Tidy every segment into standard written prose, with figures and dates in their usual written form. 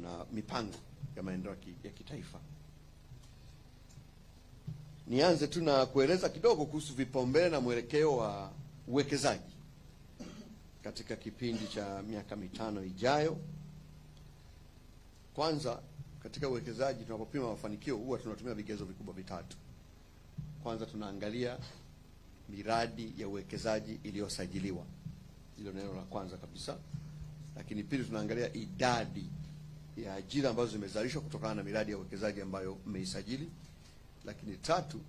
na mipango ya maendeleo ya kitaifa. Nianze tu na kueleza kidogo kuhusu vipaumbele na mwelekeo wa uwekezaji katika kipindi cha miaka mitano ijayo. Kwanza, katika uwekezaji tunapopima mafanikio huwa tunatumia vigezo vikubwa vitatu. Kwanza tunaangalia miradi ya uwekezaji iliyosajiliwa. Hilo neno la kwanza kabisa. Lakini pili, tunaangalia idadi ya ajira ambazo zimezalishwa kutokana na miradi ya uwekezaji ambayo mmeisajili. Lakini tatu,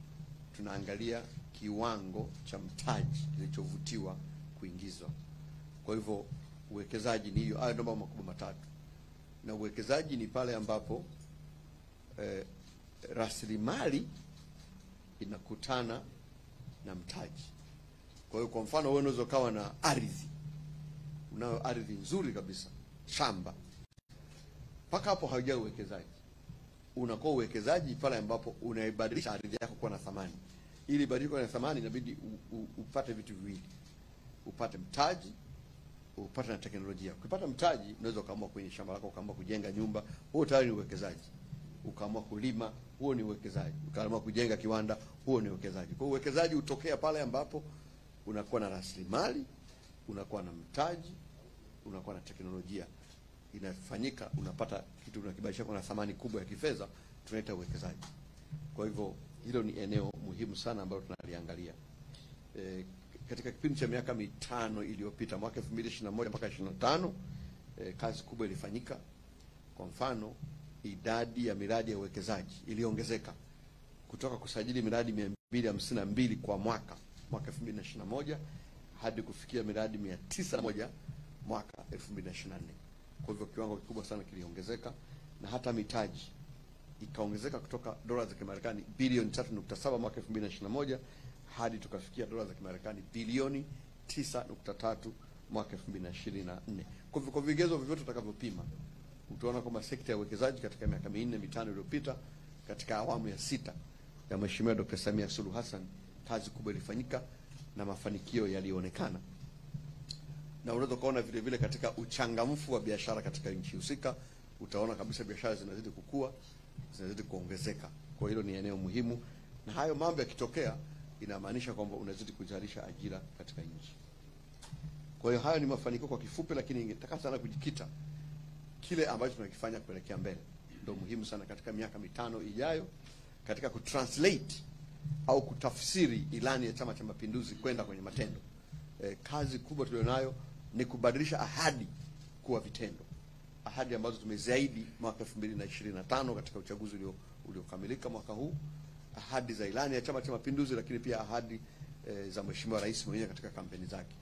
tunaangalia kiwango cha mtaji kilichovutiwa kuingizwa. Kwa hivyo uwekezaji ni hiyo, hayo ndio mambo makubwa matatu. Na uwekezaji ni pale ambapo rasilimali inakutana na mtaji. Kwa hiyo kwa mfano wewe unaweza kawa na ardhi. Unayo ardhi nzuri kabisa, shamba. Mpaka hapo haujao uwekezaji. Unakuwa uwekezaji pale ambapo unaibadilisha ardhi yako kuwa na thamani. Ili ibadilike na thamani inabidi upate vitu viwili. Upate mtaji, upate na teknolojia. Ukipata mtaji unaweza kaamua kwenye shamba lako ukaamua kujenga nyumba, huo tayari ni uwekezaji. Ukaamua kulima, huo ni uwekezaji. Ukaamua kujenga kiwanda, huo ni uwekezaji. Kwa hiyo uwekezaji utokea pale ambapo unakuwa na rasilimali, unakuwa na mtaji, unakuwa na teknolojia. Inafanyika, unapata kitu unakibadilisha kwa thamani kubwa ya kifedha, tunaita uwekezaji. Kwa hivyo hilo ni eneo muhimu sana ambalo tunaliangalia. Katika kipindi cha miaka mitano iliyopita, mwaka 2021 mpaka 2025, kazi kubwa ilifanyika. Kwa mfano, idadi ya miradi ya uwekezaji iliongezeka kutoka kusajili miradi 252 kwa mwaka 2021 hadi kufikia miradi 901 mwaka 2024. Kwa hivyo kiwango kikubwa sana kiliongezeka, na hata mitaji ikaongezeka kutoka dola za Kimarekani bilioni 3.7 mwaka 2021 hadi tukafikia dola za Kimarekani bilioni 9.3 mwaka 2024. Kwa hivyo kwa vigezo vyote tutakavyopima, utaona kwamba sekta ya uwekezaji katika miaka minne mitano iliyopita, katika awamu ya 6 ya Mheshimiwa Dr. Samia Suluhu Hassan, kazi kubwa ilifanyika na mafanikio yalionekana. Na unaweza kuona vile vile katika uchangamfu wa biashara katika nchi husika, utaona kabisa biashara zinazidi kukua, zinazidi kuongezeka. Kwa hilo ni eneo muhimu, na hayo mambo yakitokea inamaanisha kwamba unazidi kuzalisha ajira katika nchi. Kwa hiyo hayo ni mafanikio kwa kifupi, lakini ningetaka sana kujikita kile ambacho tunakifanya kuelekea mbele. Ndio muhimu sana katika miaka mitano ijayo katika kutranslate au kutafsiri ilani ya Chama cha Mapinduzi kwenda kwenye matendo. Kazi kubwa tulionayo ni kubadilisha ahadi kuwa vitendo. Ahadi ambazo tumeziahidi mwaka 2025 katika uchaguzi uliokamilika mwaka huu, ahadi za ilani ya Chama cha Mapinduzi, lakini pia ahadi za Mheshimiwa Rais mwenyewe katika kampeni zake.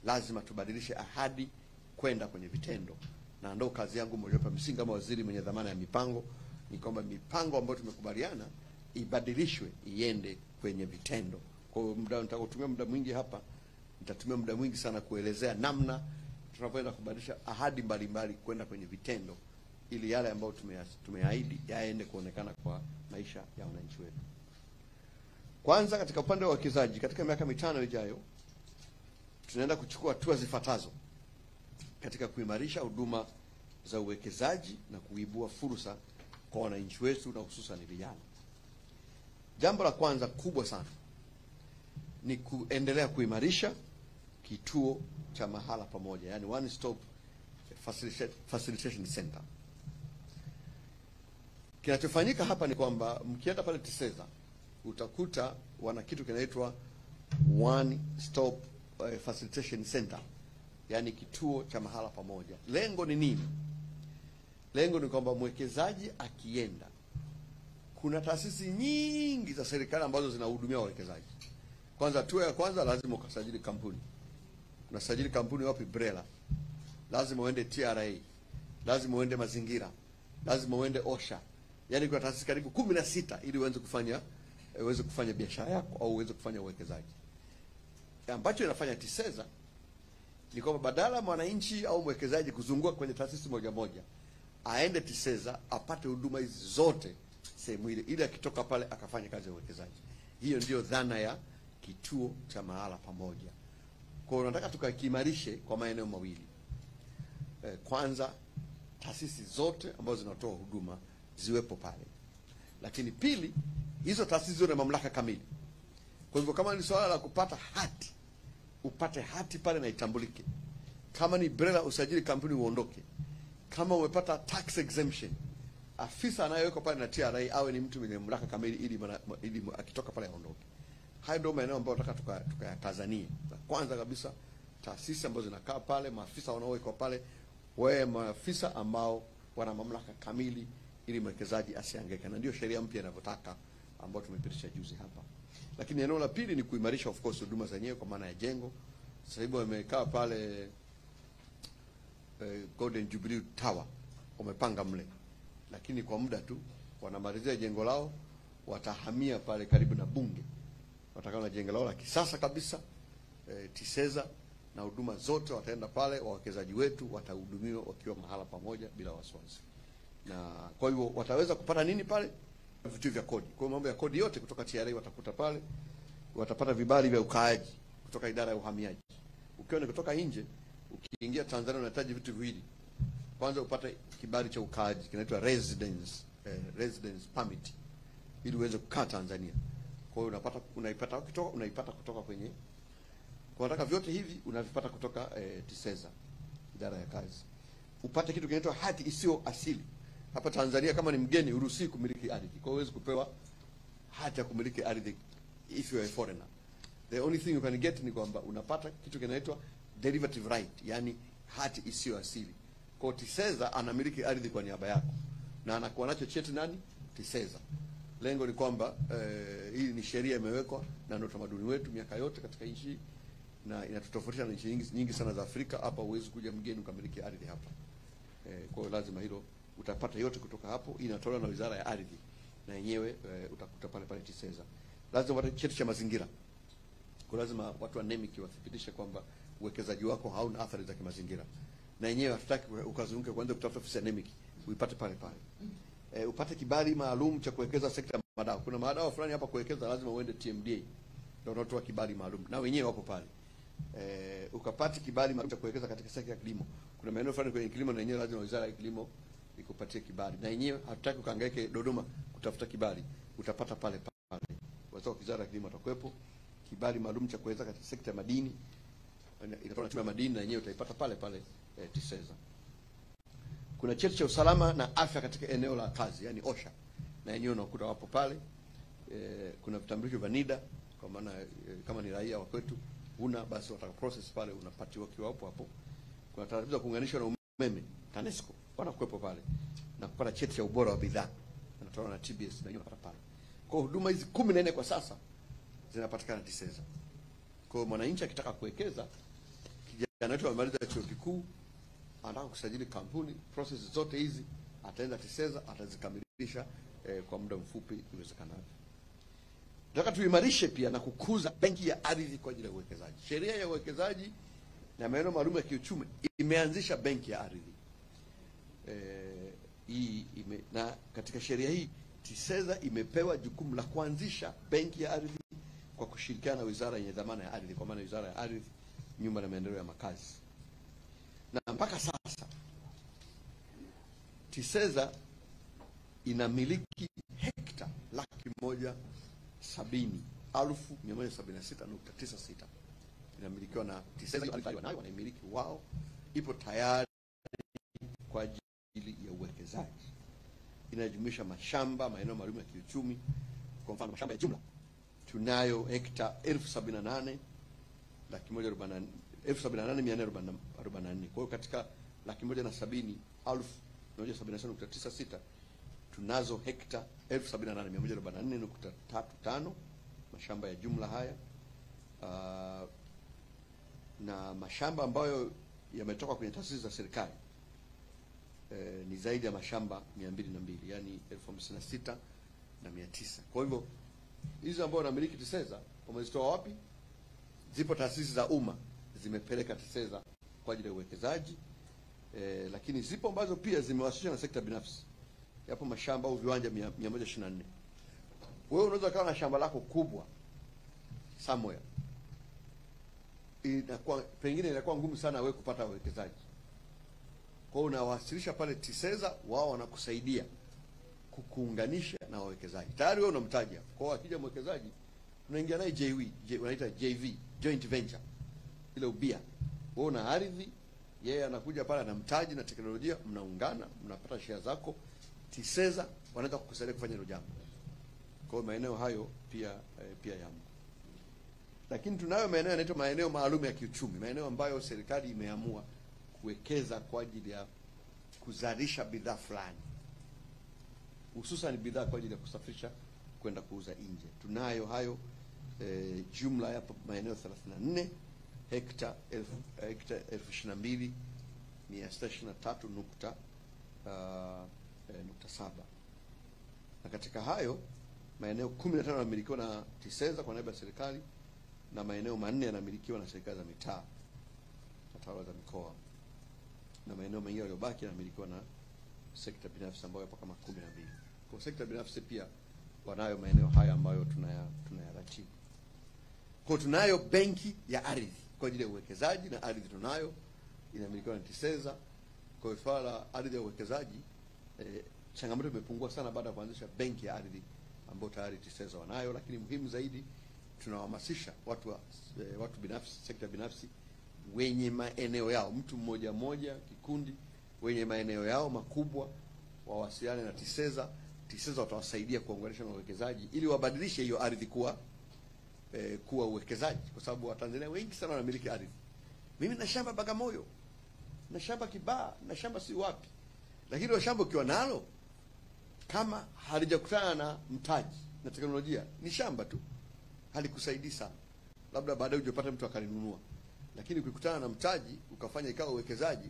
Lazima tubadilishe ahadi kwenda kwenye vitendo, na ndio kazi yangu mojawapo msingi kama waziri mwenye dhamana ya mipango, ni kwamba mipango ambayo tumekubaliana ibadilishwe iende kwenye vitendo. Kwa hiyo nitatumia muda mwingi hapa, nitatumia muda mwingi sana kuelezea namna tunavyoenda kubadilisha ahadi mbalimbali kwenda kwenye vitendo, ili yale ambayo tumeahidi yaende kuonekana kwa maisha ya wananchi wetu. Kwanza, katika upande wa uwekezaji katika miaka mitano ijayo, tunaenda kuchukua hatua zifuatazo katika kuimarisha huduma za uwekezaji na kuibua fursa kwa wananchi wetu na hususan vijana. Jambo la kwanza kubwa sana ni kuendelea kuimarisha kituo cha mahala pamoja, yani one stop facilitation center. Kinachofanyika hapa ni kwamba mkienda pale TISEZA utakuta wana kitu kinaitwa one stop facilitation center, yani kituo cha mahala pamoja. Lengo ni nini? Lengo ni kwamba mwekezaji akienda, kuna taasisi nyingi za serikali ambazo zinahudumia wawekezaji. Kwanza, hatua ya kwanza lazima ukasajili kampuni. Unasajili kampuni wapi? BRELA. Lazima uende TRA, lazima uende mazingira, lazima uende OSHA. Yaani kuna taasisi karibu 16 ili uweze kufanya biashara yako au uweze kufanya uwekezaji. Ambacho inafanya TISEZA ni kwamba badala mwananchi au mwekezaji kuzunguka kwenye taasisi moja moja, aende TISEZA apate huduma hizi zote sehemu ile, ili akitoka pale akafanya kazi ya uwekezaji. Hiyo ndio dhana ya kituo cha mahala pamoja. Kwa hiyo nataka tukakiimarishe kwa maeneo mawili. Kwanza, taasisi zote ambazo zinatoa huduma ziwepo pale. Lakini pili, hizo taasisi zote na mamlaka kamili. Kwa hivyo kama ni swala la kupata hati, upate hati pale na itambulike. Kama ni BRELA usajili kampuni uondoke. Kama umepata tax exemption, afisa anayewekwa pale na TRA awe ni mtu mwenye mamlaka kamili ili akitoka pale aondoke. Hayo ndio maeneo ambayo nataka tukayatazanie. Kwanza kabisa, taasisi ambazo zinakaa pale, maafisa wanaowekwa pale, wawe maafisa ambao wana mamlaka kamili ili mwekezaji asihangaike. Na ndio sheria mpya inavyotaka ambayo tumepitisha juzi hapa. Lakini eneo la pili ni kuimarisha of course huduma zenyewe kwa maana ya jengo. Sasa hivi wamekaa pale Golden Jubilee Tower, wamepanga mle. Lakini kwa muda tu wanamalizia jengo lao, watahamia pale karibu na bunge. Watakaa na jengo lao la kisasa kabisa, TISEZA, na huduma zote wataenda pale, wawekezaji wetu watahudumiwa wakiwa mahala pamoja bila wasiwasi. Na kwa hivyo wataweza kupata nini pale? Vitu vya kodi. Kwa mambo ya kodi yote kutoka TRA watakuta pale. Watapata vibali vya ukaaji kutoka idara ya uhamiaji. Ukiwa ni kutoka nje, ukiingia Tanzania unahitaji vitu viwili. Kwanza upate kibali cha ukaaji kinaitwa residence permit ili uweze kukaa Tanzania. Kwa hiyo unaipata kutoka kwenye, kwa nataka vyote hivi unavipata kutoka TISEZA, idara ya kazi. Upate kitu kinaitwa hati isiyo asili. Hapa Tanzania kama ni mgeni huruhusi kumiliki ardhi. Kwa hiyo huwezi kupewa hati ya kumiliki ardhi if you are a foreigner. The only thing you can get ni kwamba unapata kitu kinaitwa derivative right, yani hati isiyo asili. Kwa hiyo TISEZA anamiliki ardhi kwa niaba yako na anakuwa nacho cheti nani? TISEZA. Lengo ni kwamba hii ni sheria imewekwa na ndio utamaduni wetu miaka yote katika nchi, na inatutofautisha na nchi nyingi sana za Afrika. Hapa huwezi kuja mgeni ukamiliki ardhi hapa. Kwa hiyo lazima hilo utapata yote kutoka hapo. Inatolewa na Wizara ya Ardhi na yenyewe utakuta pale pale TISEZA. Lazima upate cheti cha mazingira. Kwa lazima watu wa NEMIC wathibitishe kwamba uwekezaji wako hauna athari za kimazingira. Na yenyewe hatutaki ukazunguke kwanza kutafuta ofisi ya NEMIC, uipate pale pale. Upate kibali maalum cha kuwekeza sekta ya madawa. Kuna madawa fulani hapa kuwekeza lazima uende TMDA. Ndio unatoa kibali maalum. Na wenyewe wapo pale. Ukapata kibali maalum cha kuwekeza katika sekta ya kilimo. Kuna maeneo fulani kwenye kilimo na yenyewe lazima Wizara ya Kilimo ikupatie kibali. Na yenyewe hatutaki ukahangaike Dodoma kutafuta kibali. Utapata pale pale. Wizara ya Kilimo atakuwepo. Kibali maalum cha kuwekeza katika sekta ya madini. Inatoa tume ya madini na yenyewe utaipata pale pale TISEZA. Kuna cheti cha usalama na afya katika eneo la kazi, yani OSHA. Na yenyewe unakuta wapo pale. Kuna vitambulisho vya NIDA kwa maana kama ni raia wa kwetu basi wataka process pale unapatiwa kiwa hapo. Kuna taratibu za kuunganishwa na umeme, TANESCO wanakuwepo pale. Na kupata cheti cha ubora wa bidhaa anatoa na TBS na yenyewe pale. Kwa huduma hizi 14 kwa sasa zinapatikana TISEZA. Kwa hiyo mwananchi akitaka kuwekeza, kijana wetu amemaliza chuo kikuu, anataka kusajili kampuni, process zote hizi ataenda TISEZA, atazikamilisha kwa muda mfupi iwezekanavyo. Nataka tuimarishe pia na kukuza benki ya ardhi kwa ajili ya uwekezaji. Sheria ya uwekezaji na maeneo maalum ya kiuchumi imeanzisha benki ya ardhi. Na katika sheria hii TISEZA imepewa jukumu la kuanzisha benki ya ardhi kwa kushirikiana na wizara yenye dhamana ya ardhi, kwa maana Wizara ya Ardhi, Nyumba na Maendeleo ya Makazi. Na mpaka sasa TISEZA inamiliki hekta 170,176.96 inamilikiwa na TISEZA, wanaimiliki wao, ipo tayari kwa ajili ya uwekezaji. Inajumuisha mashamba, maeneo maalum ya kiuchumi. Kwa mfano mashamba ya jumla tunayo hekta 78,144. Kwa hiyo katika 170,176 tunazo hekta 78,144.35 mashamba ya jumla haya. Na mashamba ambayo yametoka kwenye taasisi za serikali ni zaidi ya mashamba 202, yani 56,900. Kwa hivyo hizo ambao wanamiliki TISEZA wamezitoa wapi? Zipo taasisi za umma zimepeleka TISEZA kwa ajili ya uwekezaji, lakini zipo ambazo pia zimewasishwa na sekta binafsi. Yapo mashamba au viwanja 124. Wewe unaweza kuwa na shamba lako kubwa somewhere, pengine inakuwa ngumu sana wewe kupata uwekezaji. Kwa hiyo unawasilisha pale TISEZA, wao wanakusaidia kukuunganisha na wawekezaji. Tayari wewe unamtaja. Kwa hiyo akija mwekezaji unaingia naye unaita JV, joint venture. Ile ubia. Wewe una ardhi, yeye anakuja pale na mtaji na teknolojia, mnaungana, mnapata share zako. TISEZA wanaweza kukusaidia kufanya hilo jambo. Kwa hiyo maeneo hayo pia yamo. Lakini tunayo maeneo yanaitwa maeneo maalum ya kiuchumi, maeneo ambayo serikali imeamua kuwekeza kwa ajili ya kuzalisha bidhaa fulani, hususan bidhaa kwa ajili ya kusafirisha kwenda kuuza nje. Tunayo hayo jumla ya maeneo 34, hekta 22,623.7. Na katika hayo maeneo 15 yanamilikiwa na TISEZA kwa niaba ya serikali, na maeneo 4 yanamilikiwa na serikali za mitaa na tawala za mikoa, na maeneo mengine yaliyobaki yanamilikiwa na sekta binafsi ambayo yapo kama 12. Kwa sekta binafsi pia wanayo maeneo haya ambayo tunayaratibu. Kwa tunayo benki ya ardhi kwa ajili ya uwekezaji, na ardhi tunayo inamilikiwa na TISEZA. Kwa hiyo swala la ardhi ya uwekezaji changamoto imepungua sana baada ya kuanzisha benki ya ardhi ambayo tayari TISEZA wanayo. Lakini muhimu zaidi, tunawahamasisha watu binafsi, sekta binafsi wenye maeneo yao, mtu mmoja mmoja, kikundi, wenye maeneo yao makubwa wawasiliane na TISEZA. TISEZA watawasaidia kuunganisha na wawekezaji ili wabadilishe hiyo ardhi kuwa uwekezaji, kwa sababu Watanzania wengi sana wanamiliki ardhi. Mimi na shamba Bagamoyo, na shamba Kibaha, na shamba si wapi, lakini ile shamba ukiwa nalo kama halijakutana na mtaji na teknolojia, ni shamba tu, halikusaidii sana. Labda baadaye ujapata mtu akalinunua, lakini ukikutana na mtaji ukafanya ikawa uwekezaji,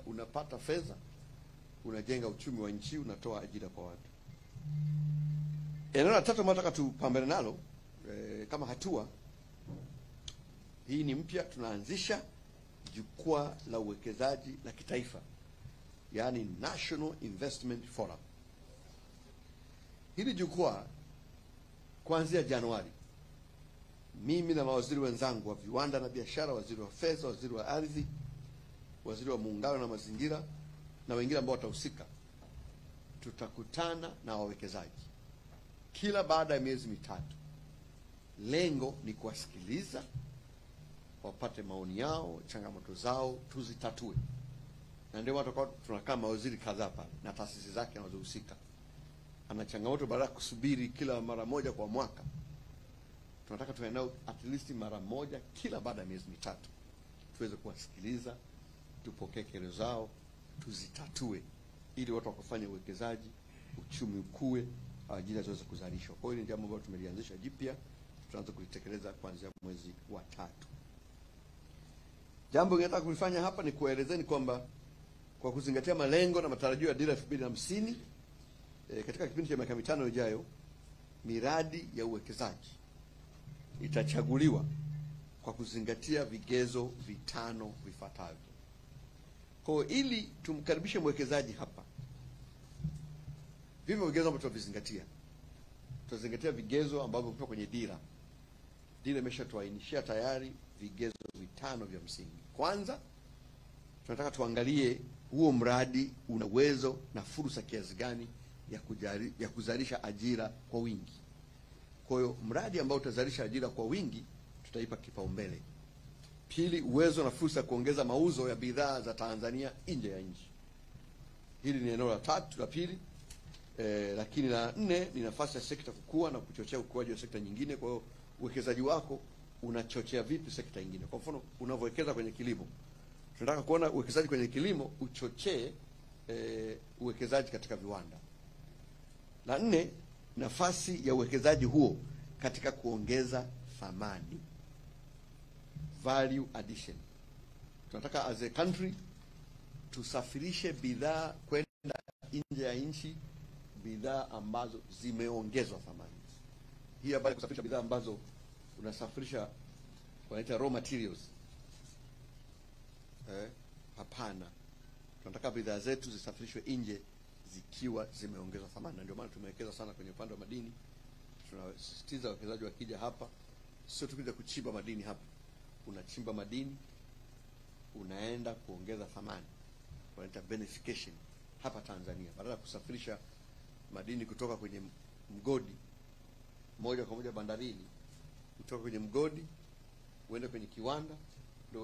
unapata fedha, unajenga uchumi wa nchi, unatoa ajira kwa watu. Eneo la tatu nataka tupambane nalo kama hatua hii ni mpya, tunaanzisha jukwaa la uwekezaji la kitaifa, yani National Investment Forum. Hili jukwaa kuanzia Januari, mimi na mawaziri wenzangu wa viwanda na biashara, waziri wa fedha, waziri wa ardhi, waziri wa muungano na mazingira, na wengine ambao watahusika, tutakutana na wawekezaji kila baada ya miezi mitatu. Lengo ni kuwasikiliza, wapate maoni yao, changamoto zao, tuzitatue. Na ndio watu tunakaa mawaziri kadhaa pale na taasisi zake wanazohusika. Ana changamoto, baada ya kusubiri kila mara moja kwa mwaka, tunataka tuwe nao at least mara moja kila baada ya miezi mitatu, tuweze kuwasikiliza, tupokee kero zao, tuzitatue, ili watu wakafanye uwekezaji, uchumi ukue, ajira ziweze kuzalishwa. Kwa hiyo ni jambo ambalo tumelianzisha jipya, tutaanza kulitekeleza kuanzia mwezi wa 3. Jambo ninataka kulifanya hapa ni kuelezeni kwamba kwa kuzingatia malengo na matarajio ya dira 2050, katika kipindi cha miaka 5 ijayo, miradi ya uwekezaji itachaguliwa kwa kuzingatia vigezo 5 vifuatavyo. Kwa hiyo ili tumkaribishe mwekezaji hapa, vivyo vigezo ambavyo tutavizingatia. Tutazingatia vigezo ambavyo vipo kwenye dira. Dira imeshatuainishia tayari vigezo 5 vya msingi. Kwanza, tunataka tuangalie huo mradi una uwezo na fursa kiasi gani ya kuzalisha ajira kwa wingi. Kwa hiyo mradi ambao utazalisha ajira kwa wingi tutaipa kipaumbele. Pili, uwezo na fursa ya kuongeza mauzo ya bidhaa za Tanzania nje ya nchi. Hili ni eneo la pili. Lakini la 4 ni nafasi ya sekta kukua na kuchochea ukuaji wa sekta nyingine. Kwa hiyo uwekezaji wako unachochea vipi sekta nyingine? Kwa mfano, unavyowekeza kwenye kilimo, tunataka kuona uwekezaji kwenye kilimo uchochee uwekezaji katika viwanda. La 4, nafasi ya uwekezaji huo katika kuongeza thamani, value addition. Tunataka as a country tusafirishe bidhaa kwenda nje ya nchi, bidhaa ambazo zimeongezwa thamani. Hii habari ya kusafirisha bidhaa ambazo unasafirisha wanaita raw materials, hapana. Tunataka bidhaa zetu zisafirishwe nje zikiwa zimeongezwa thamani. Ndio maana tumewekeza sana kwenye upande wa madini. Tunasisitiza wawekezaji wakija hapa, sio tukija kuchimba madini hapa. Unachimba madini, unaenda kuongeza thamani. wanaita beneficiation hapa Tanzania, badala ya kusafirisha madini kutoka kwenye mgodi moja kwa moja bandarini, kutoka kwenye mgodi uende kwenye kiwanda ndio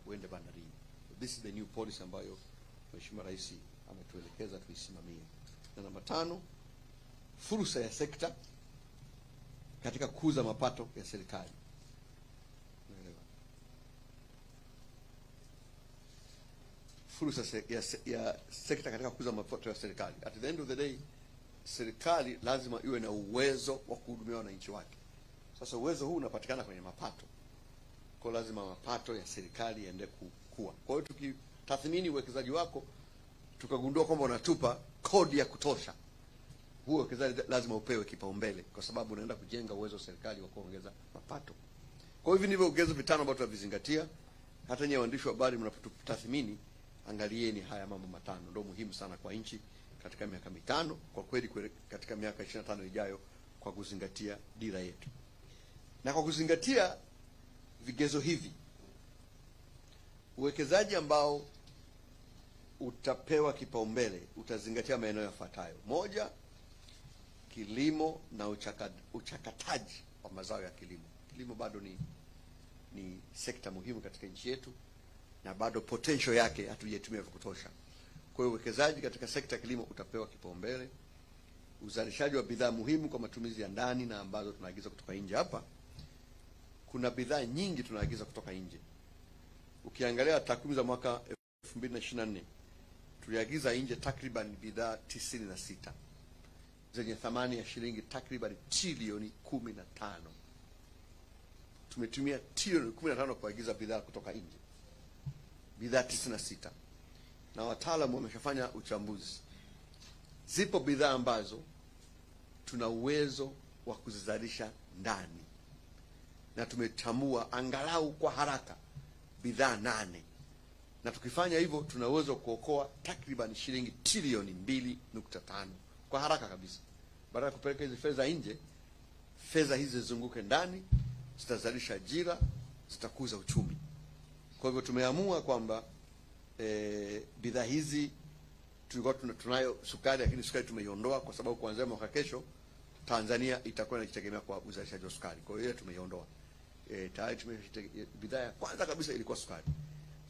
uende bandarini. This is the new policy ambayo Mheshimiwa Rais ametuelekeza tuisimamie. Na namba 5, fursa ya sekta katika kukuza mapato ya serikali. Unaelewa? Fursa ya sekta katika kukuza mapato ya serikali. At the end of the day, serikali lazima iwe na uwezo wa kuhudumia wananchi wake. Sasa uwezo huu unapatikana kwenye mapato. Kwa lazima mapato ya serikali yaende kukua. Kwa hiyo tukitathmini uwekezaji wako tukagundua kwamba unatupa kodi ya kutosha, huo uwekezaji lazima upewe kipaumbele, kwa sababu unaenda kujenga uwezo wa serikali wa kuongeza mapato. Kwa hivyo ndivyo vigezo vitano ambavyo tunavizingatia. Hata nyinyi waandishi wa habari mnapotathmini, angalieni haya mambo matano, ndio muhimu sana kwa nchi katika miaka mitano, kwa kweli katika miaka 25 ijayo, kwa kuzingatia dira yetu. Na kwa kuzingatia vigezo hivi, uwekezaji ambao utapewa kipaumbele utazingatia maeneo yafuatayo. 1, kilimo na uchakataji wa mazao ya kilimo. Kilimo bado ni sekta muhimu katika nchi yetu, na bado potential yake hatujaitumia vya kutosha. Kwa hiyo uwekezaji katika sekta ya kilimo utapewa kipaumbele. Uzalishaji wa bidhaa muhimu kwa matumizi ya ndani na ambazo tunaagiza kutoka nje. Hapa kuna bidhaa nyingi tunaagiza kutoka nje. Ukiangalia takwimu za mwaka 2024, tuliagiza nje takriban bidhaa 96 zenye thamani ya shilingi takriban trilioni 15. Tumetumia trilioni 15 kuagiza bidhaa kutoka nje, bidhaa 96, na wataalamu wameshafanya uchambuzi. Zipo bidhaa ambazo tuna uwezo wa kuzizalisha ndani, na tumetambua angalau kwa haraka bidhaa 8, na tukifanya hivyo tuna uwezo kuokoa takriban shilingi trilioni 2.5 kwa haraka kabisa. Baada ya kupeleka hizi fedha nje, fedha hizi zizunguke ndani, zitazalisha ajira, zitakuza uchumi. Kwa hivyo tumeamua kwamba bidhaa hizi, tulikuwa tunayo sukari, lakini sukari tumeiondoa kwa sababu kuanzia mwaka kesho Tanzania itakuwa inajitegemea kwa uzalishaji wa sukari. Kwa hiyo tumeiondoa. Tayari bidhaa ya kwanza kabisa ilikuwa sukari.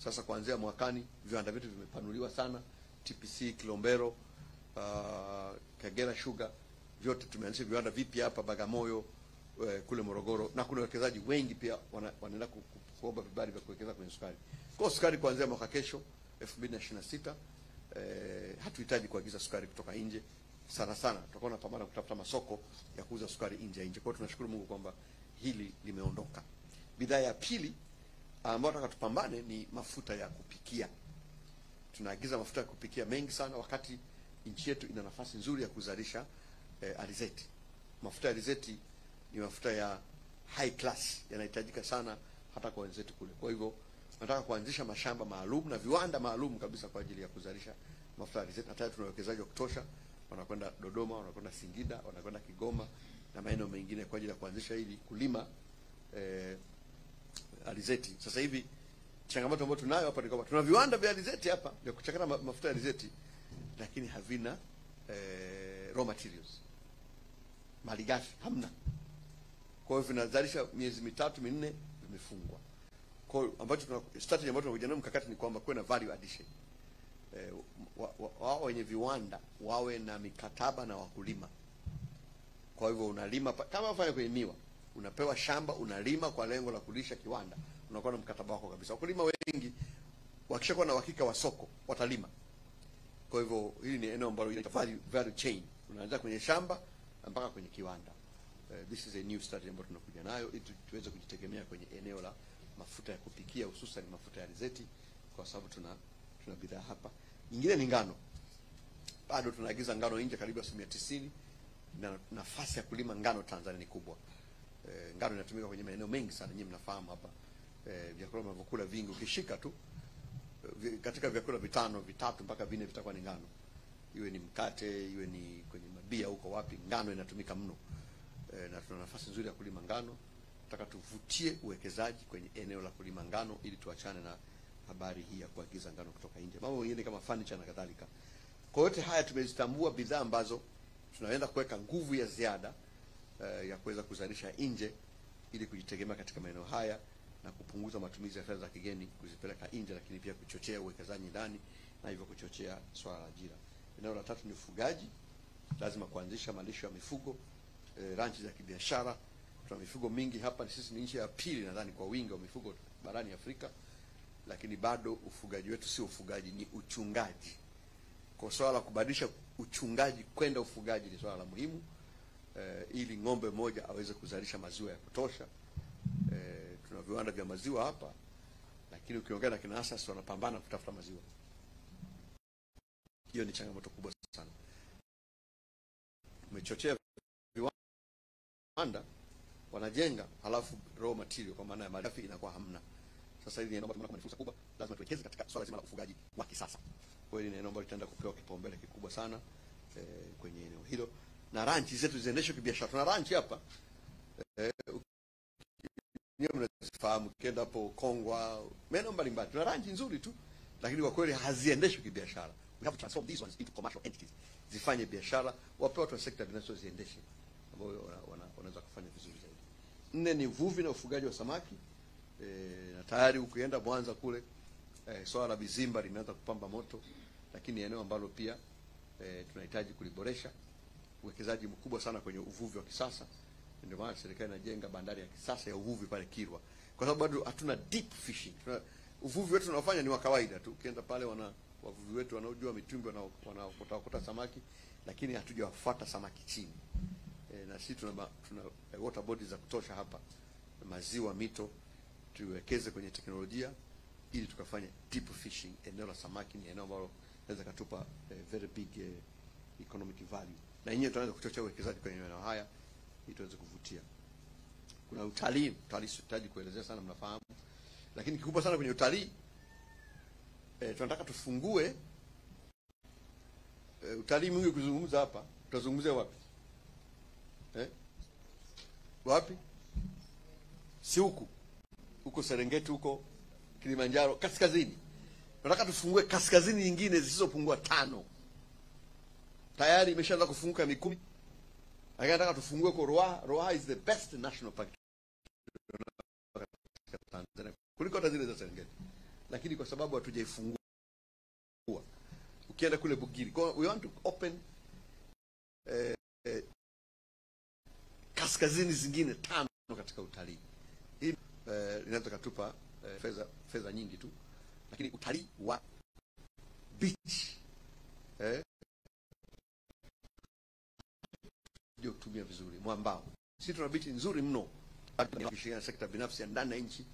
Sasa kuanzia mwakani viwanda vyetu vimepanuliwa sana. TPC Kilombero, Kagera Sugar, vyote tumeanzisha viwanda vipya hapa Bagamoyo, kule Morogoro, na kuna wawekezaji wengi pia wanaenda kuomba vibali vya kuwekeza kwenye sukari. Kwa sukari kuanzia mwaka kesho 2026 hatuhitaji kuagiza sukari kutoka nje. Sana tutakuwa tunapambana kutafuta masoko ya kuuza sukari nje. Kwa hiyo tunashukuru Mungu kwamba hili limeondoka. Bidhaa ya pili ambayo tunataka tupambane ni mafuta ya kupikia. Tunaagiza mafuta ya kupikia mengi sana, wakati nchi yetu ina nafasi nzuri ya kuzalisha alizeti. Mafuta ya alizeti ni mafuta ya high class, yanahitajika sana hata kwa wenzetu kule. Kwa hivyo nataka kuanzisha mashamba maalum na viwanda maalum kabisa kwa ajili ya kuzalisha mafuta ya alizeti. Hata tuna wawekezaji wa kutosha, wanakwenda Dodoma, wanakwenda Singida, wanakwenda Kigoma na maeneo mengine kwa ajili ya kuanzisha ili kulima alizeti. Sasa hivi changamoto ambayo tunayo hapa ni kwamba tuna viwanda vya alizeti hapa vya kuchakata mafuta ya alizeti, lakini havina raw materials, malighafi hamna. Kwa hiyo vinazalisha miezi 3-4 vimefungwa. Kwa hiyo ambacho strategy ambayo tunakuja nayo mkakati ni kwamba kuwe na value addition. Wao wenye viwanda wawe na mikataba na wakulima. Kwa hivyo unalima kama wafanya kwenye miwa, unapewa shamba, unalima kwa lengo la kulisha kiwanda, unakuwa na mkataba wako kabisa. Wakulima wengi wakishakuwa na uhakika wa soko watalima. Kwa hivyo hili ni eneo ambalo inaitwa value chain, unaanza kwenye shamba mpaka kwenye kiwanda. This is a new strategy ambayo tunakuja nayo ili tuweze kujitegemea kwenye eneo la mafuta ya kupikia, hususan mafuta ya alizeti, kwa sababu tuna bidhaa hapa. Nyingine ni ngano. Bado tunaagiza ngano nje karibu 90%, na nafasi ya kulima ngano Tanzania ni kubwa. Ngano inatumika kwenye maeneo mengi sana, nyinyi mnafahamu hapa. Vyakula mnavyokula vingi, ukishika tu katika vyakula 5, 3 mpaka 4 vitakuwa ni ngano. Iwe ni mkate, iwe ni kwenye mabia huko wapi, ngano inatumika mno. Na tuna nafasi nzuri ya kulima ngano. Nataka tuvutie uwekezaji kwenye eneo la kulima ngano ili tuachane na habari hii ya kuagiza ngano kutoka nje, mambo mengine kama furniture na kadhalika. Kwa yote haya tumezitambua bidhaa ambazo tunaenda kuweka nguvu ya ziada ya kuweza kuzalisha nje ili kujitegemea katika maeneo haya na kupunguza matumizi ya fedha za kigeni kuzipeleka nje, lakini pia kuchochea uwekezaji ndani na hivyo kuchochea swala la ajira. Eneo la tatu ni ufugaji. Lazima kuanzisha malisho ya mifugo, ranchi za kibiashara. Tuna mifugo mingi hapa, sisi ni nchi ya pili nadhani kwa wingi wa mifugo barani Afrika, lakini bado ufugaji wetu sio ufugaji, ni uchungaji. Kwa swala la kubadilisha uchungaji kwenda ufugaji ni swala la muhimu, ili ng'ombe moja aweze kuzalisha maziwa ya kutosha. Tuna viwanda vya maziwa hapa, lakini ukiongea na kina asasi wanapambana kutafuta maziwa. Hiyo ni changamoto kubwa sana. Umechochea viwanda wanajenga, halafu raw material kwa maana ya malighafi inakuwa hamna. Sasa hivi ni eneo ambalo ni fursa kubwa, lazima tuwekeze katika swala zima la ufugaji wa kisasa. Kwa hiyo ni eneo ambalo litaenda kupewa kipaumbele kikubwa sana kwenye eneo hilo, na ranchi zetu ziendeshwe kibiashara. Tuna ranchi hapa nyewe mnazifahamu, kienda hapo Kongwa, maeneo mbalimbali tuna ranchi nzuri tu, lakini kwa kweli haziendeshwi kibiashara. We have to transform these ones into commercial entities, zifanye biashara, wape watu wa sekta binafsi ziendeshe, ambao wanaweza kufanya vizuri zaidi. 4 ni uvuvi na ufugaji wa samaki. Na tayari ukienda Mwanza kule, swala la vizimba limeanza kupamba moto, lakini eneo ambalo pia tunahitaji kuliboresha. Uwekezaji mkubwa sana kwenye uvuvi wa kisasa, ndio maana serikali inajenga bandari ya kisasa ya uvuvi pale Kilwa, kwa sababu bado hatuna deep fishing. Uvuvi wetu tunaofanya ni wa kawaida tu, ukienda pale wavuvi wetu wanaojua mitumbi wanaokota samaki, lakini hatujawafuata samaki chini. Na sisi tuna water bodies za kutosha hapa, maziwa, mito. Tuwekeze kwenye teknolojia ili tukafanye deep fishing. Eneo la samaki ni eneo ambalo linaweza kutupa very big economic value, na yenyewe tunaweza kuchochea uwekezaji kwenye eneo haya ili tuweze kuvutia. Kuna utalii sitaji kuelezea sana, mnafahamu, lakini kikubwa sana kwenye utalii tunataka tufungue utalii mwingi. Kuzungumza hapa, tutazungumzia wapi? Wapi? Si huko Serengeti, huko Kilimanjaro kaskazini. Tunataka tufungue kaskazini nyingine zisizopungua 5. Tayari imeshaanza kufunguka Mikumi. Lakini nataka tufungue kwa Ruaha. Ruaha is the best national park Tanzania kuliko hata zile za Serengeti, lakini kwa sababu hatujaifungua. Ukienda kule Bugiri, we want to open kaskazini zingine 5 katika utalii. Hii inaweza kutupa fedha nyingi tu, lakini utalii wa beach ndio kutumia vizuri mwambao. Sisi tuna beach nzuri mno, tukishirikiana sekta binafsi ya ndani ya nchi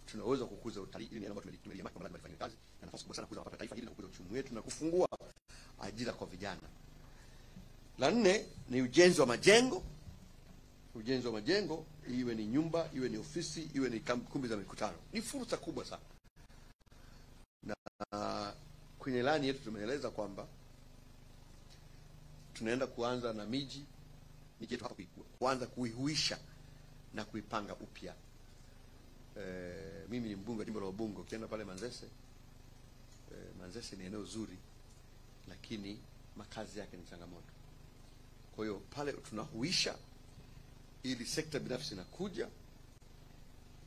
tunaweza kukuza utalii. Ili ni ambapo tumelimaka kwa mradi kazi na nafasi kubwa sana kukuza mapato taifa hili na kukuza uchumi wetu na kufungua ajira kwa vijana. La 4 ni ujenzi wa majengo. Ujenzi wa majengo, iwe ni nyumba, iwe ni ofisi, iwe ni kumbi za mikutano, ni fursa kubwa sana. Na kwenye ilani yetu tumeeleza kwamba tunaenda kuanza na miji yetu hapa, kuanza kuihuisha na kuipanga upya. Mimi ni mbunge wa jimbo la Ubungo. Ukienda pale Manzese, Manzese ni eneo zuri, lakini makazi yake ni changamoto. Kwa hiyo pale tunahuisha ili sekta binafsi inakuja,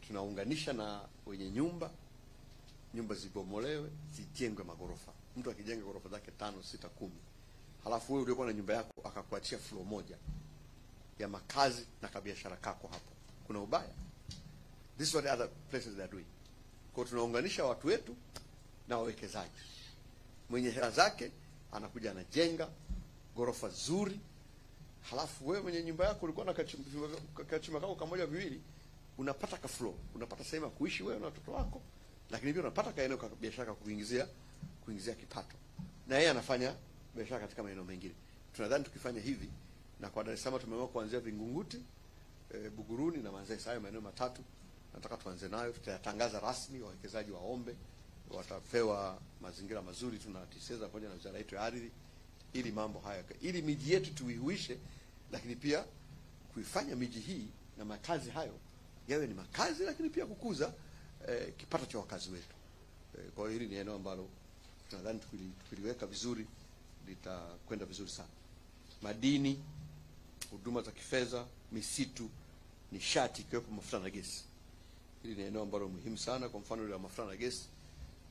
tunaunganisha na wenye nyumba zibomolewe, zijengwe magorofa. Mtu akijenga gorofa zake 5, 6, 10, halafu wewe uliokuwa na nyumba yako akakuachia floor moja ya makazi na kabiashara kako hapo, kuna ubaya? This is what other places they are doing. Kwa tunaunganisha watu wetu na wawekezaji. Mwenye hela zake anakuja anajenga gorofa zuri, halafu wewe mwenye nyumba yako ulikuwa na kachumba kako kamoja viwili, unapata ka floor, unapata sehemu ya kuishi wewe na watoto wako, lakini pia unapata kaeneo ka biashara kuingizia kipato, na yeye anafanya biashara katika maeneo mengine. Tunadhani tukifanya hivi, na kwa Dar es Salaam tumeamua kuanzia Vingunguti, Buguruni na Manzese. Hayo maeneo 3 nataka tuanze nayo. Tutayatangaza rasmi, wawekezaji waombe, watapewa mazingira mazuri. Tunatiseza pamoja na wizara yetu ya ardhi, ili mambo haya, ili miji yetu tuihuishe, lakini pia kuifanya miji hii na makazi hayo yawe ni makazi, lakini pia kukuza kipato cha wakazi wetu. Kwa hiyo hili ni eneo ambalo tunadhani tukiliweka vizuri litakwenda vizuri sana. Madini, huduma za kifedha, misitu, nishati ikiwepo mafuta na gesi. Hili ni eneo ambalo muhimu sana. Kwa mfano ile ya mafuta na gesi,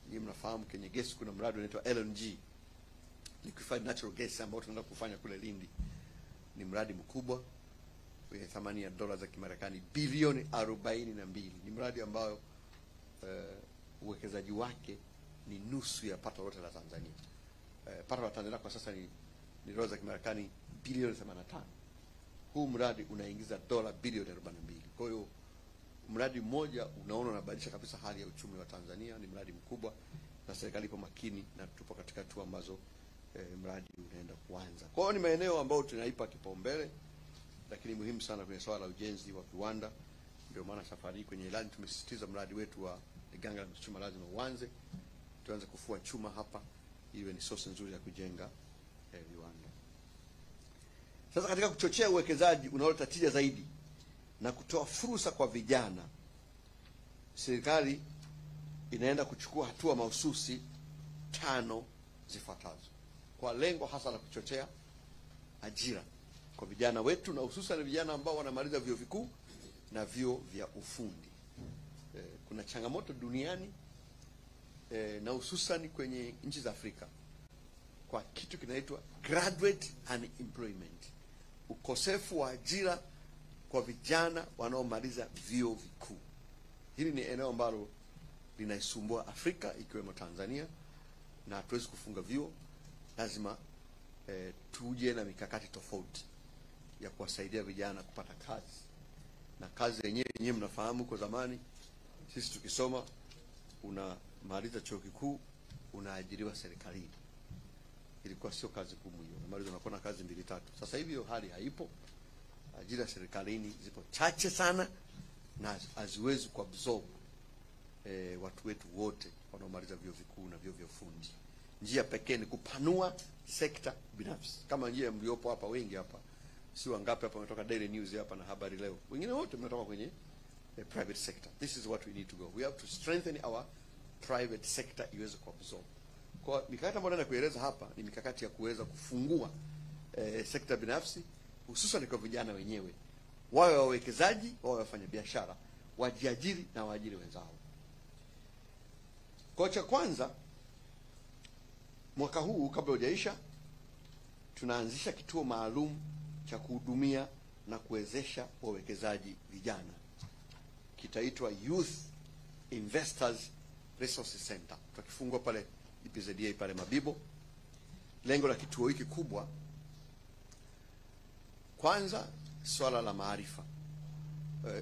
nyinyi mnafahamu kwenye gesi kuna mradi unaitwa LNG, liquefied natural gas, ambao tunaenda kufanya kule Lindi. Ni mradi mkubwa wenye thamani ya dola za Kimarekani bilioni 42. Ni mradi ambao uwekezaji wake ni nusu ya pato lote la Tanzania. Pato la Tanzania kwa sasa ni dola za Kimarekani bilioni 85. Huu mradi unaingiza dola bilioni 42. Kwa hiyo mradi mmoja unaona unabadilisha kabisa hali ya uchumi wa Tanzania. Ni mradi mkubwa na serikali ipo makini na tupo katika hatua ambazo mradi unaenda kuanza. Kwa hiyo ni maeneo ambayo tunaipa kipaumbele, lakini muhimu sana kwenye swala la ujenzi wa viwanda. Ndio maana safari kwenye ilani tumesisitiza mradi wetu wa Liganga la chuma lazima uanze. Tuanze kufua chuma hapa, iwe ni source nzuri ya kujenga viwanda. Sasa katika kuchochea uwekezaji unaoleta tija zaidi na kutoa fursa kwa vijana, serikali inaenda kuchukua hatua mahususi 5 zifuatazo kwa lengo hasa la kuchochea ajira kwa vijana wetu, na hususan vijana ambao wanamaliza vyuo vikuu na vyuo vya ufundi. Kuna changamoto duniani na hususan kwenye nchi za Afrika kwa kitu kinaitwa graduate unemployment, ukosefu wa ajira kwa vijana wanaomaliza vyuo vikuu. Hili ni eneo ambalo linaisumbua Afrika ikiwemo Tanzania, na hatuwezi kufunga vyuo. Lazima tuje na mikakati tofauti ya kuwasaidia vijana kupata kazi. Na kazi yenyewe mnafahamu, kwa zamani sisi tukisoma unamaliza chuo kikuu unaajiriwa serikalini. Ilikuwa sio kazi kubwa hiyo. Unamaliza unakuwa na kazi 2-3. Sasa hivi hiyo hali haipo. Ajira serikalini zipo chache sana na haziwezi kuabsorb watu wetu wote wanaomaliza vyuo vikuu na vyuo vya ufundi. Njia pekee ni kupanua sekta binafsi. Kama njia mliopo hapa wengi hapa, si wangapi hapa wametoka Daily News hapa na Habari Leo. Wengine wote mnatoka kwenye private sector. This is what we need to go. We have to strengthen our private sector iweze kuabsorb. Kwa mikakati ambayo naenda kueleza hapa ni mikakati ya kuweza kufungua sekta binafsi, hususan kwa vijana wenyewe, wawe wawekezaji, wawe wafanya biashara, wajiajiri na waajiri wenzao. Kwa cha kwanza, mwaka huu kabla hujaisha, tunaanzisha kituo maalum cha kuhudumia na kuwezesha wawekezaji vijana. Kitaitwa Youth Investors Resource Center. Tutakifungua pale IPZA pale Mabibo. Lengo la kituo hiki kubwa, kwanza swala la maarifa.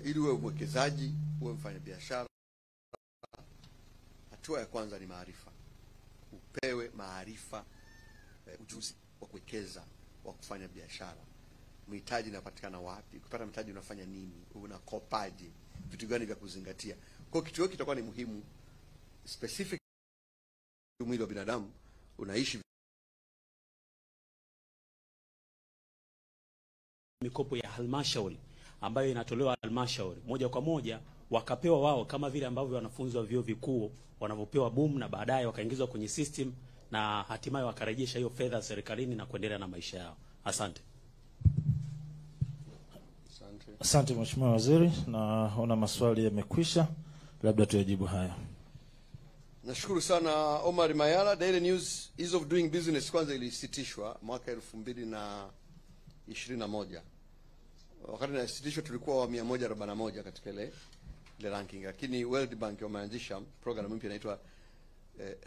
Ili uwe mwekezaji, uwe mfanya biashara, hatua ya kwanza ni maarifa. Upewe maarifa, ujuzi wa kuwekeza, wa kufanya biashara. Mitaji inapatikana wapi? Kupata mitaji unafanya nini? Unakopaje? Vitu gani vya kuzingatia? Kwa kituo hiki kitakuwa ni muhimu specific mwili wa binadamu unaishi. Mikopo ya halmashauri ambayo inatolewa halmashauri moja kwa moja wakapewa wao, kama vile ambavyo wanafunzi wa vyuo vikuu wanavyopewa boom na baadaye wakaingizwa kwenye system na hatimaye wakarejesha hiyo fedha serikalini na kuendelea na maisha yao. Asante. Asante Mheshimiwa Waziri, naona maswali yamekwisha, labda tuyajibu haya. Nashukuru sana Omar Mayala. Daily News Ease of Doing Business kwanza ilisitishwa mwaka 2021. Wakati ilisitishwa tulikuwa wa 141 katika ile ranking, lakini World Bank wameanzisha program mpya inaitwa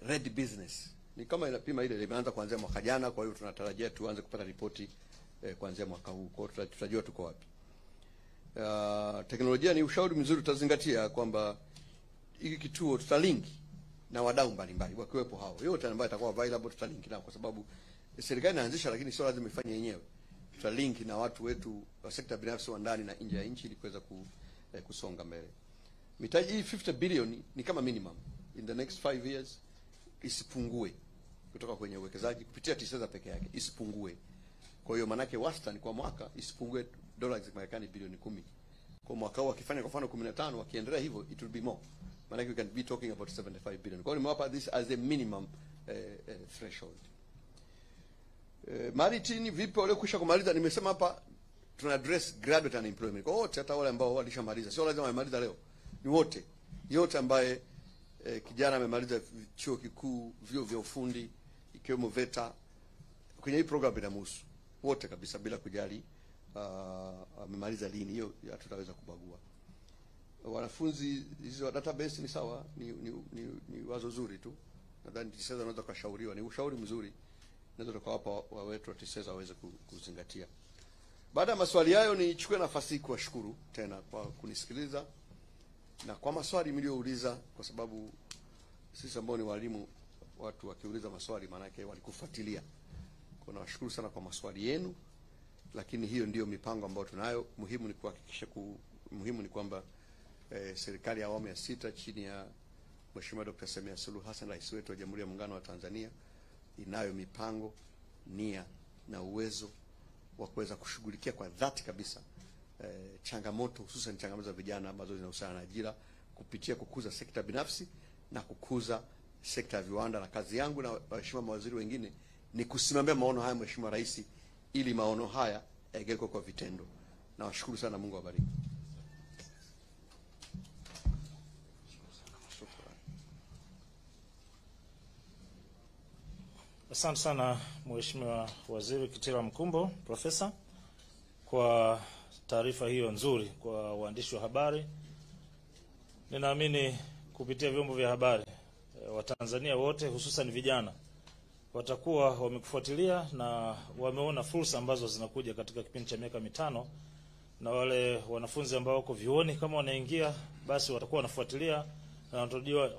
Red Business. Ni kama inapima ile imeanza kuanzia mwaka jana, kwa hiyo tunatarajia tuanze kupata ripoti kuanzia mwaka huu. Kwa hiyo tutajua tuko wapi. Teknolojia ni ushauri mzuri, tutazingatia kwamba hiki kituo tutalink na wadau mbalimbali wakiwepo hao. Yote ambayo itakuwa available tutalink nao, kwa sababu serikali inaanzisha lakini sio lazima ifanye yenyewe. Tutalink na watu wetu wa sekta binafsi wa ndani na nje ya nchi ili kuweza kusonga mbele. Mitaji hii 50 bilioni ni kama minimum in the next 5 years, isipungue kutoka kwenye uwekezaji kupitia TISEZA peke yake, isipungue. Kwa hiyo manake wastani kwa mwaka isipungue dola za Marekani bilioni 10. Kwa mwaka huu akifanya kwa mfano 15, wakiendelea hivyo it will be more. maana we can be talking about 75 billion. Kwa hiyo nimewapa this as a minimum threshold. Maritini vipi wale kusha kumaliza, nimesema hapa tuna address graduate unemployment. Kwa wote, hata wale ambao walishamaliza, sio lazima wamaliza leo. Ni wote. Yote ambaye kijana amemaliza chuo kikuu, vyuo vya ufundi, ikiwemo VETA, kwenye hii program inamhusu wote kabisa bila kujali amemaliza lini. Hiyo hatutaweza kubagua. Wanafunzi hizo database ni sawa, ni wazo zuri tu. Nadhani TISEZA wanaweza kushauriwa, ni ushauri mzuri. Naweza tukawapa wawetu wa TISEZA waweze kuzingatia. Baada ya maswali hayo, nichukue nafasi hii kuwashukuru tena kwa kunisikiliza na kwa maswali mliouliza, kwa sababu sisi ambao ni walimu, watu wakiuliza maswali maana yake walikufuatilia. Kwa nawashukuru sana kwa maswali yenu, lakini hiyo ndiyo mipango ambayo tunayo. Muhimu ni kuhakikisha muhimu ni kwamba serikali ya awamu ya 6 chini ya Mheshimiwa Dr. Samia Suluhu Hassan, rais wetu wa Jamhuri ya Muungano wa Tanzania, inayo mipango, nia na uwezo wa kuweza kushughulikia kwa dhati kabisa changamoto, hususan changamoto za vijana ambazo zinahusiana na ajira, kupitia kukuza sekta binafsi na kukuza sekta ya viwanda. Na kazi yangu na waheshimiwa mawaziri wengine ni kusimamia maono haya, Mheshimiwa Rais, ili maono haya yageuke kwa vitendo. Na washukuru sana, Mungu awabariki. Asante sana Mheshimiwa Waziri Kitila Mkumbo, Profesa, kwa taarifa hiyo nzuri kwa waandishi wa habari. Ninaamini kupitia vyombo vya habari Watanzania wote, hususan vijana, watakuwa wamekufuatilia na wameona fursa ambazo zinakuja katika kipindi cha miaka 5, na wale wanafunzi ambao wako vioni kama wanaingia, basi watakuwa wanafuatilia na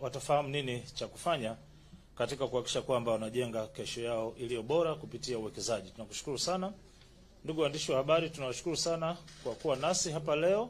watafahamu nini cha kufanya katika kuhakikisha kwamba wanajenga kesho yao iliyo bora kupitia uwekezaji. Tunakushukuru sana. Ndugu waandishi wa habari, tunawashukuru sana kwa kuwa nasi hapa leo.